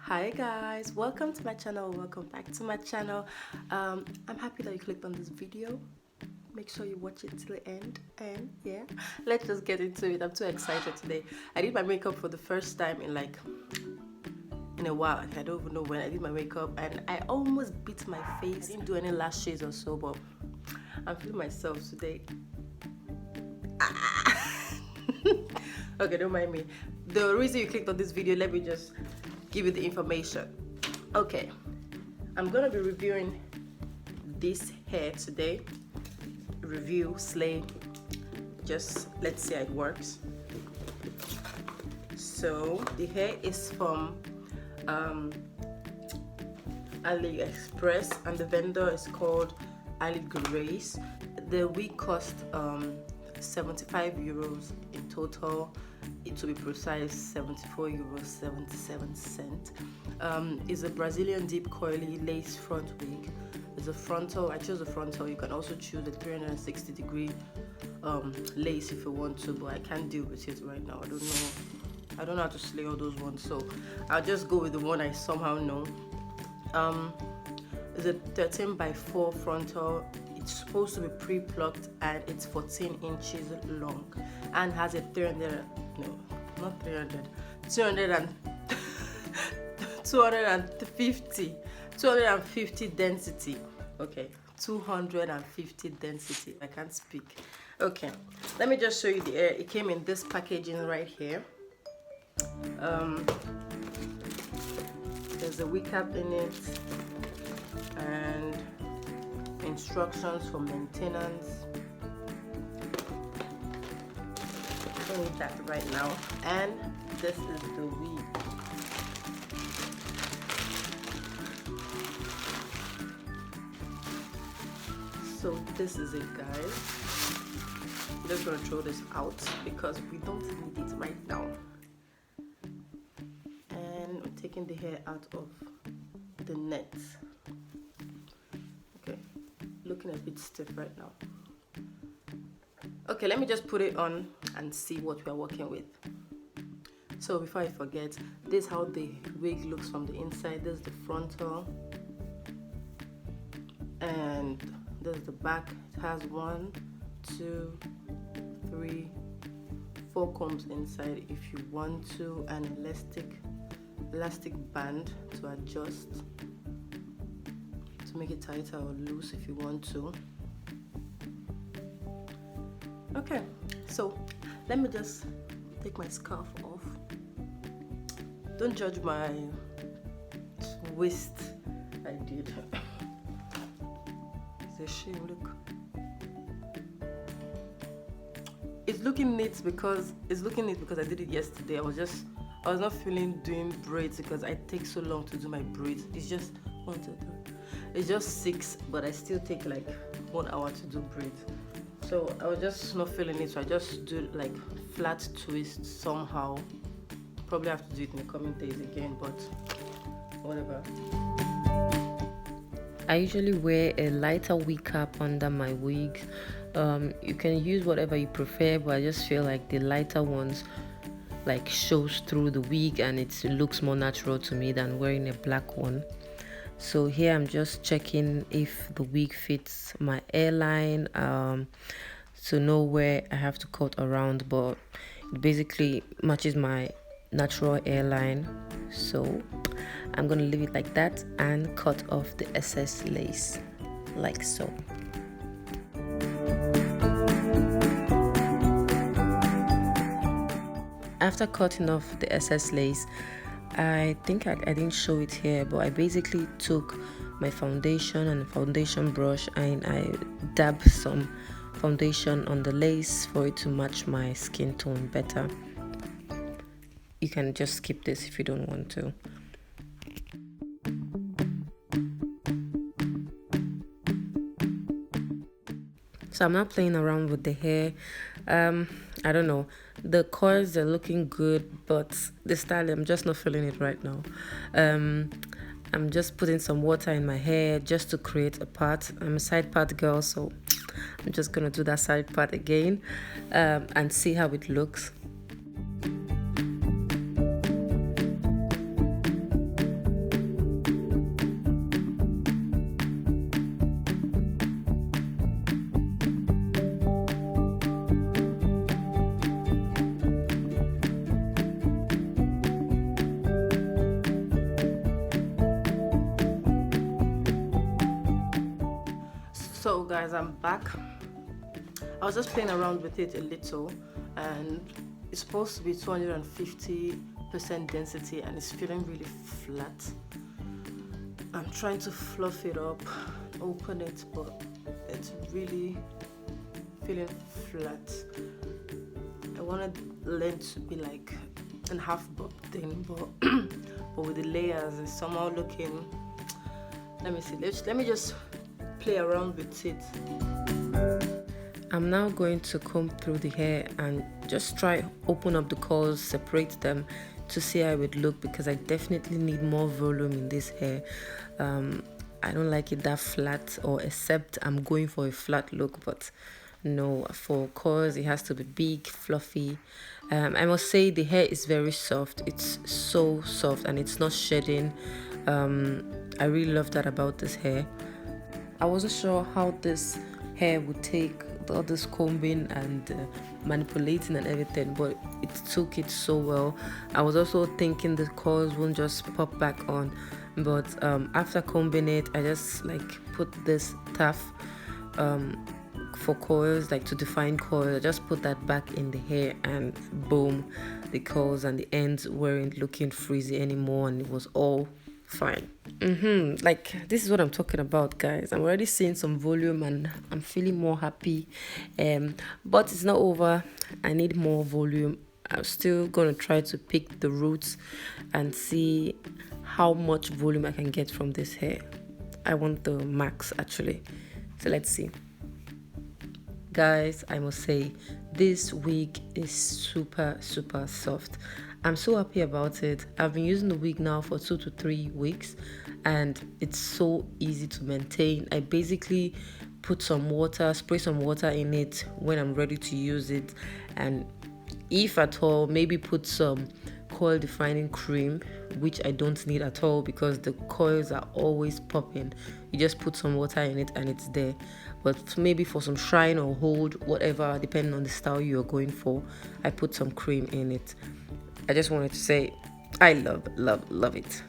Hi guys, welcome to my channel. Welcome back to my channel. I'm happy that you clicked on this video. Make sure you watch it till the end, and yeah, let's just get into it. I'm too excited today. I did my makeup for the first time in a while. I don't even know when I did my makeup, and I almost beat my face. I didn't do any lashes or so, but I'm feeling myself today. Okay, don't mind me. The reason you clicked on this video, let me just give you the information. Okay, I'm gonna be reviewing this hair today. Review, slay, just let's see how it works. So the hair is from Aliexpress, and the vendor is called Aliexpress. The wig cost 75 euros in total. To be precise, 74 euros 77 cents. It's a Brazilian deep coily lace front wig. It's a frontal. I chose a frontal. You can also choose a 360-degree lace if you want to, but I can't deal with it right now. I don't know how to slay all those ones, so I'll just go with the one I somehow know. It's a 13x4 frontal. It's supposed to be pre-plucked, and it's 14 inches long and has a 250 density. Okay, 250 density. I can't speak. Okay, let me just show you the hair. It came in this packaging right here. There's a wig cap in it and instructions for maintenance. I don't need that right now. And this is the wig. So this is it, guys. I'm just gonna throw this out because we don't need it right now. And I'm taking the hair out of the net. Okay, looking a bit stiff right now. Okay, let me just put it on and see what we are working with. So before I forget, this is how the wig looks from the inside. This is the frontal, and this is the back. It has 1, 2, 3, 4 combs inside if you want to, and elastic band to adjust to make it tighter or loose if you want to. Okay, so let me just take my scarf off. Don't judge my twist I did. It's a shame, look. It's looking neat because I did it yesterday. I was not feeling doing braids because I take so long to do my braids. It's just 1, 2, 3. It's just 6, but I still take like 1 hour to do braids. So I was just not feeling it, so I just do like flat twist somehow. Probably have to do it in the coming days again, but whatever. I usually wear a lighter wig cap under my wig. You can use whatever you prefer, but I just feel like the lighter ones like shows through the wig, and it looks more natural to me than wearing a black one. So here I'm just checking if the wig fits my hairline, to know where I have to cut around, but it basically matches my natural hairline. So I'm gonna leave it like that and cut off the excess lace like so. After cutting off the excess lace, I think I didn't show it here, but I basically took my foundation and a foundation brush, and I dabbed some foundation on the lace for it to match my skin tone better. You can just skip this if you don't want to. So I'm not playing around with the hair. I don't know. The coils are looking good, but the style, I'm just not feeling it right now. I'm just putting some water in my hair just to create a part. I'm a side part girl, so I'm just gonna do that side part again and see how it looks. guys, I'm back. I was just playing around with it a little, and it's supposed to be 250% density, and it's feeling really flat. I'm trying to fluff it up, open it, but it's really feeling flat. I wanted the length to be like a half bob thing, but but with the layers, it's somehow looking. Let me see. Let me just play around with it. I'm now going to comb through the hair and just try open up the curls, separate them to see how it would look, because I definitely need more volume in this hair. I don't like it that flat, or except I'm going for a flat look, but no, for curls it has to be big, fluffy. I must say the hair is very soft. It's so soft and it's not shedding. I really love that about this hair. I wasn't sure how this hair would take all this combing and manipulating and everything, but it took it so well. I was also thinking the curls won't just pop back on, but after combing it, I just put this tuff for coils, to define coils. I just put that back in the hair, and boom, the curls and the ends weren't looking frizzy anymore, and it was all fine. This is what I'm talking about, guys. I'm already seeing some volume and I'm feeling more happy, but it's not over. I need more volume. I'm still gonna try to pick the roots and see how much volume I can get from this hair. I want the max, actually, so let's see. Guys, I must say this wig is super soft. I'm so happy about it. I've been using the wig now for 2 to 3 weeks, and it's so easy to maintain. I basically put some water, spray some water in it when I'm ready to use it, and if at all, maybe put some coil defining cream, which I don't need at all because the coils are always popping. You just put some water in it and it's there. But maybe for some shine or hold, whatever, depending on the style you're going for, I put some cream in it. I just wanted to say I love it.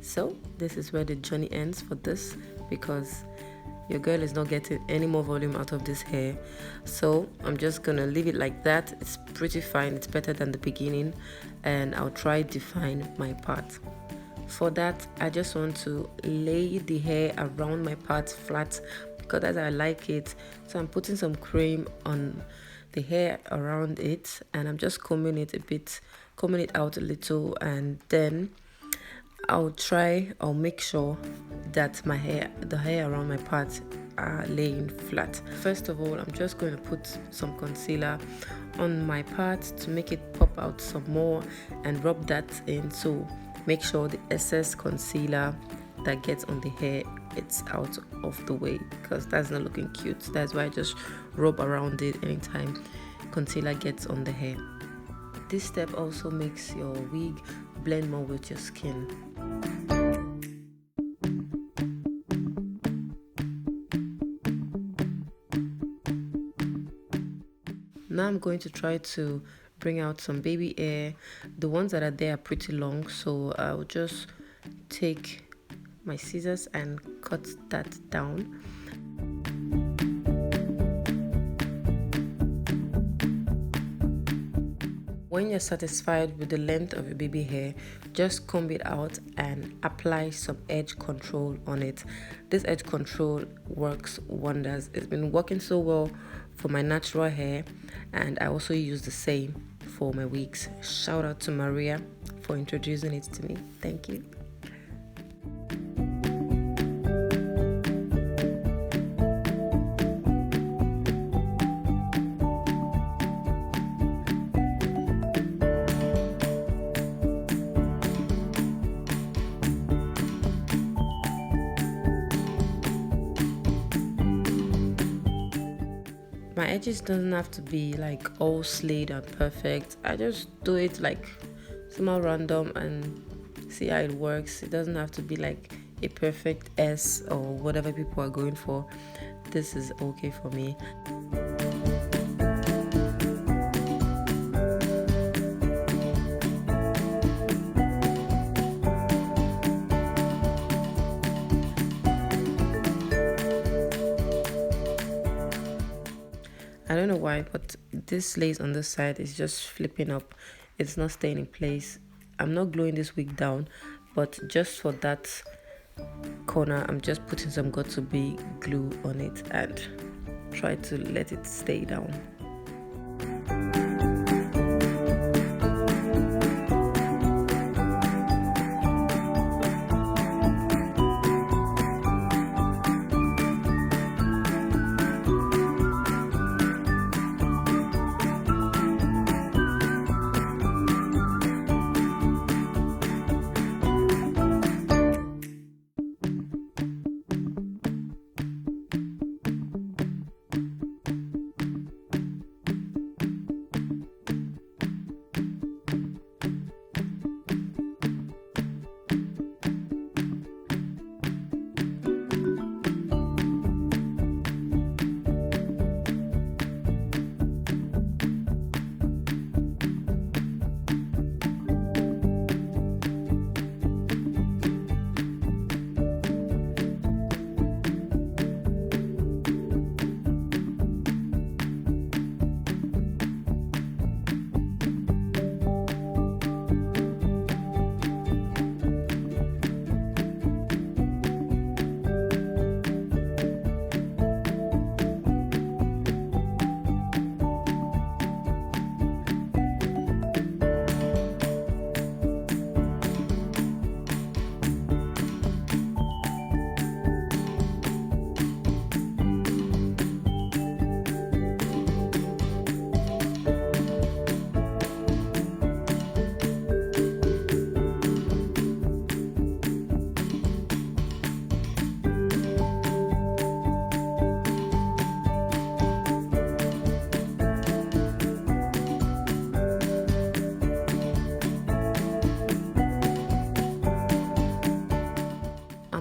So this is where the journey ends for this, because your girl is not getting any more volume out of this hair. So I'm just gonna leave it like that. It's pretty fine. It's better than the beginning, and I'll try define my part. For that, I just want to lay the hair around my part flat, because as I like it. So I'm putting some cream on the hair around it, and I'm just combing it out a little, and then I'll make sure that the hair around my part are laying flat. First of all, I'm just going to put some concealer on my part to make it pop out some more, and rub that in to make sure the excess concealer that gets on the hair, it's out of the way, because that's not looking cute. That's why I just rub around it anytime concealer gets on the hair. This step also makes your wig blend more with your skin. Now I'm going to try to bring out some baby hair. The ones that are there are pretty long, so I'll just take my scissors and cut that down. When you're satisfied with the length of your baby hair, just comb it out and apply some edge control on it. This edge control works wonders. It's been working so well for my natural hair, and I also use the same for my wigs. Shout out to Maria for introducing it to me. Thank you. My edges doesn't have to be all slayed and perfect. I just do it somehow random and see how it works. It doesn't have to be a perfect S or whatever people are going for. This is okay for me. I don't know why, but this lace on this side is just flipping up. It's not staying in place. I'm not gluing this wig down, but just for that corner, I'm just putting some got2b glue on it and try to let it stay down.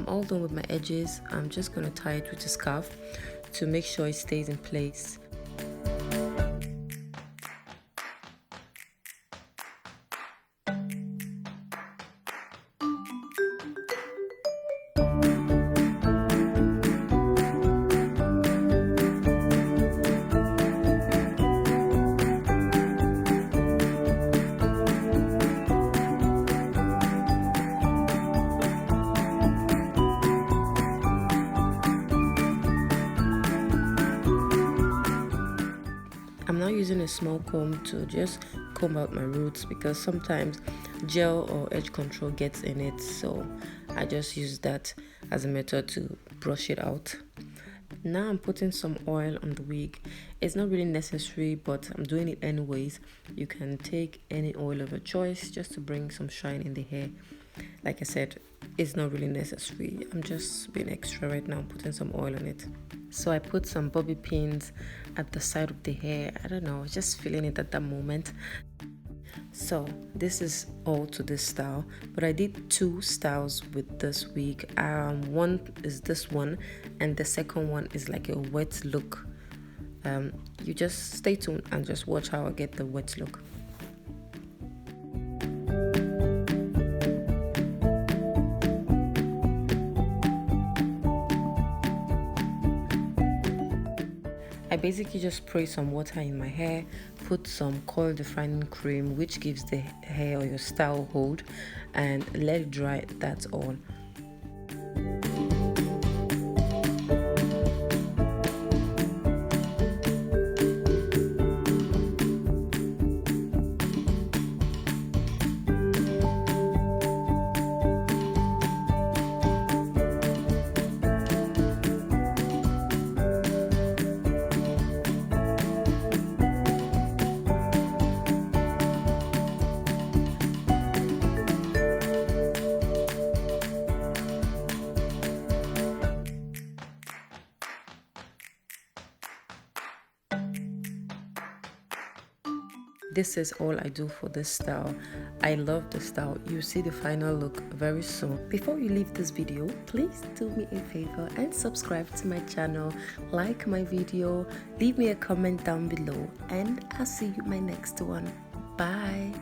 All done with my edges. I'm just going to tie it with a scarf to make sure it stays in place. I'm now using a small comb to just comb out my roots because sometimes gel or edge control gets in it, so I just use that as a method to brush it out. Now I'm putting some oil on the wig. It's not really necessary, but I'm doing it anyways. You can take any oil of your choice just to bring some shine in the hair. Like I said, it's not really necessary. I'm just being extra right now, putting some oil on it. So I put some bobby pins at the side of the hair. I don't know, just feeling it at that moment. So this is all to this style, but I did 2 styles with this wig. One is this one, and the second one is like a wet look. You just stay tuned and just watch how I get the wet look. I basically just spray some water in my hair, put some coil defining cream which gives the hair or your style hold, and let it dry. That's all. This is all I do for this style. I love the style. You see the final look very soon. Before you leave this video, please do me a favor and subscribe to my channel, like my video, leave me a comment down below, and I'll see you in my next one. Bye.